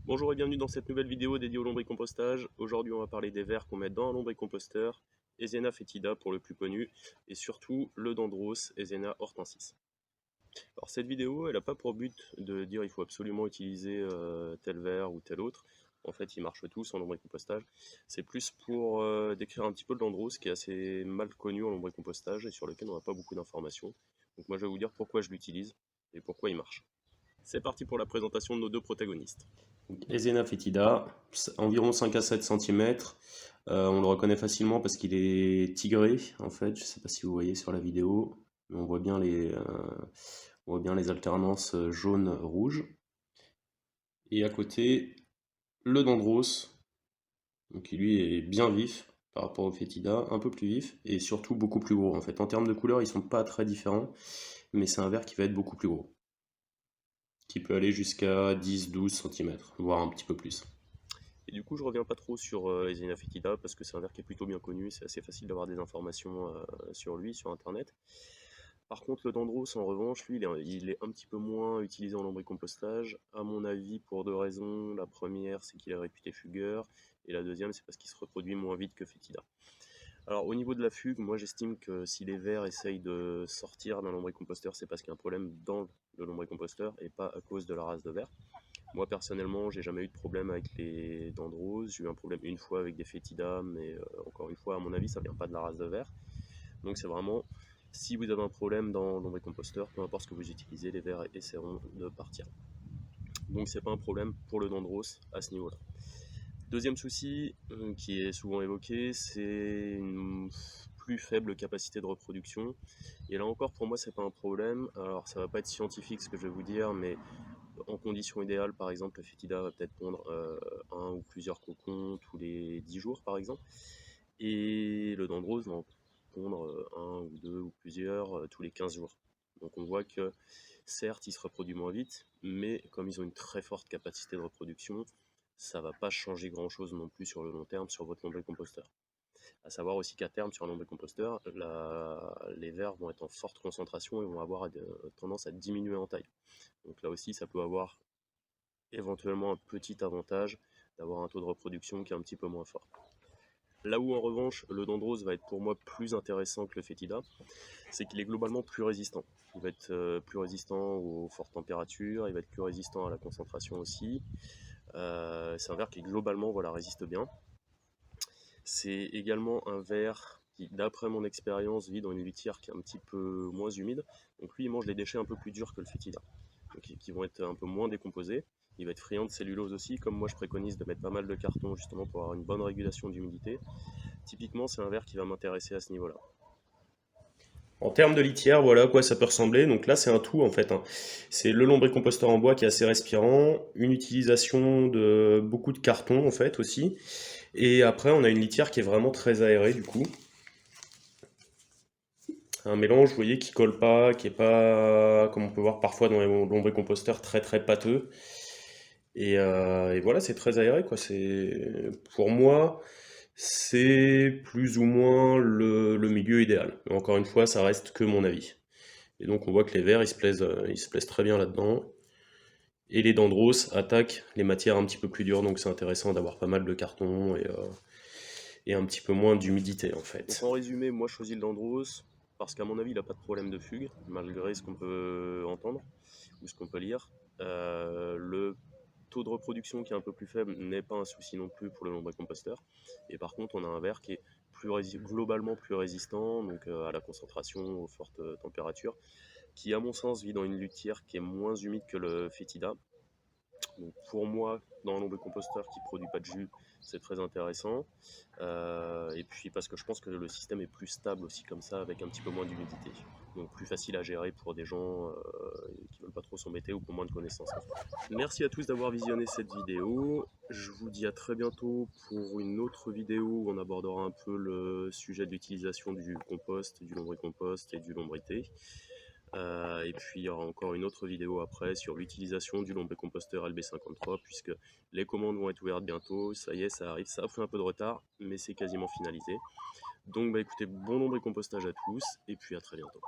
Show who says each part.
Speaker 1: Bonjour et bienvenue dans cette nouvelle vidéo dédiée au lombricompostage. Aujourd'hui on va parler des vers qu'on met dans un lombricomposteur, Ezena foetida pour le plus connu, et surtout le Dendros Ezena hortensis. Alors cette vidéo elle n'a pas pour but de dire il faut absolument utiliser tel vers ou tel autre. En fait ils marchent tous en lombricompostage. C'est plus pour décrire un petit peu le Dendros qui est assez mal connu en lombricompostage et sur lequel on n'a pas beaucoup d'informations. Donc moi je vais vous dire pourquoi je l'utilise et pourquoi il marche. C'est parti pour la présentation de nos deux protagonistes.
Speaker 2: Ezena foetida, environ 5 à 7 cm. On le reconnaît facilement parce qu'il est tigré, en fait. Je ne sais pas si vous voyez sur la vidéo, mais on voit bien les alternances jaune-rouge. Et à côté, le dendros, donc qui lui est bien vif par rapport au foetida, un peu plus vif et surtout beaucoup plus gros. En fait, en termes de couleur, ils sont pas très différents, mais c'est un verre qui va être beaucoup plus gros, qui peut aller jusqu'à 10-12 cm, voire un petit peu plus.
Speaker 1: Et du coup, je reviens pas trop sur Ezina Fetida parce que c'est un verre qui est plutôt bien connu, c'est assez facile d'avoir des informations sur lui, sur internet. Par contre, le Dendros, en revanche, lui, il est un petit peu moins utilisé en lombricompostage. À mon avis, pour deux raisons. La première, c'est qu'il est réputé fugueur, et la deuxième, c'est parce qu'il se reproduit moins vite que Fetida. Alors, au niveau de la fugue, moi j'estime que si les vers essayent de sortir d'un lombricomposteur, c'est parce qu'il y a un problème dans le lombricomposteur et pas à cause de la race de verre. Moi personnellement, j'ai jamais eu de problème avec les dendros. J'ai eu un problème une fois avec des fétidas, mais encore une fois, à mon avis, ça vient pas de la race de verre. Donc c'est vraiment, si vous avez un problème dans l'ombricomposteur, peu importe ce que vous utilisez, les vers essaieront de partir. Donc c'est pas un problème pour le dendros à ce niveau-là. Deuxième souci qui est souvent évoqué, c'est une plus faible capacité de reproduction. Et là encore, pour moi, c'est pas un problème. Alors ça va pas être scientifique ce que je vais vous dire, mais en conditions idéales, par exemple, le fétida va peut-être pondre un ou plusieurs cocons tous les 10 jours, par exemple. Et le dendros va en pondre un ou deux ou plusieurs tous les 15 jours. Donc on voit que certes, ils se reproduisent moins vite, mais comme ils ont une très forte capacité de reproduction, ça va pas changer grand-chose non plus sur le long terme sur votre lombricomposteur. À savoir aussi qu'à terme, sur un lombricomposteur, les vers vont être en forte concentration et vont avoir tendance à diminuer en taille. Donc là aussi, ça peut avoir éventuellement un petit avantage d'avoir un taux de reproduction qui est un petit peu moins fort. Là où en revanche le dendros va être pour moi plus intéressant que le fétida, c'est qu'il est globalement plus résistant. Il va être plus résistant aux fortes températures, il va être plus résistant à la concentration aussi. C'est un verre qui globalement voilà, résiste bien. C'est également un verre qui, d'après mon expérience, vit dans une litière qui est un petit peu moins humide. Donc lui, il mange les déchets un peu plus durs que le fétida, donc qui vont être un peu moins décomposés. Il va être friand de cellulose aussi, comme moi je préconise de mettre pas mal de carton justement pour avoir une bonne régulation d'humidité. Typiquement, c'est un verre qui va m'intéresser à ce niveau-là.
Speaker 2: En termes de litière, voilà à quoi ça peut ressembler. Donc là, c'est un tout en fait, hein. C'est le lombricomposteur en bois qui est assez respirant, une utilisation de beaucoup de carton en fait aussi. Et après, on a une litière qui est vraiment très aérée du coup. Un mélange, vous voyez, qui colle pas, qui est pas, comme on peut voir parfois dans les lombricomposteurs, très très pâteux. Et voilà, c'est très aéré quoi. C'est, pour moi, c'est plus ou moins le milieu idéal. Mais encore une fois, ça reste que mon avis. Et donc on voit que les vers, ils se plaisent très bien là-dedans. Et les dendros attaquent les matières un petit peu plus dures, donc c'est intéressant d'avoir pas mal de carton et un petit peu moins d'humidité en
Speaker 1: Donc
Speaker 2: fait.
Speaker 1: en résumé, moi je choisis le dendros parce qu'à mon avis, il n'a pas de problème de fugue, malgré ce qu'on peut entendre ou ce qu'on peut lire. Le taux de reproduction qui est un peu plus faible n'est pas un souci non plus pour le lombricomposteur. Et par contre, on a un verre qui est globalement plus résistant donc à la concentration, aux fortes températures, qui à mon sens vit dans une litière qui est moins humide que le fétida. Donc pour moi, dans un lombricomposteur qui ne produit pas de jus, c'est très intéressant. Et puis parce que je pense que le système est plus stable aussi comme ça, avec un petit peu moins d'humidité. Donc plus facile à gérer pour des gens qui ne veulent pas trop s'embêter ou pour moins de connaissances. Merci à tous d'avoir visionné cette vidéo. Je vous dis à très bientôt pour une autre vidéo où on abordera un peu le sujet de l'utilisation du compost, du lombricompost et du lombrité. Et puis il y aura encore une autre vidéo après sur l'utilisation du lombricomposteur LB53 puisque les commandes vont être ouvertes bientôt. Ça y est, ça arrive, ça a pris un peu de retard, mais c'est quasiment finalisé. Donc bah écoutez, bon lombricompostage à tous et puis à très bientôt.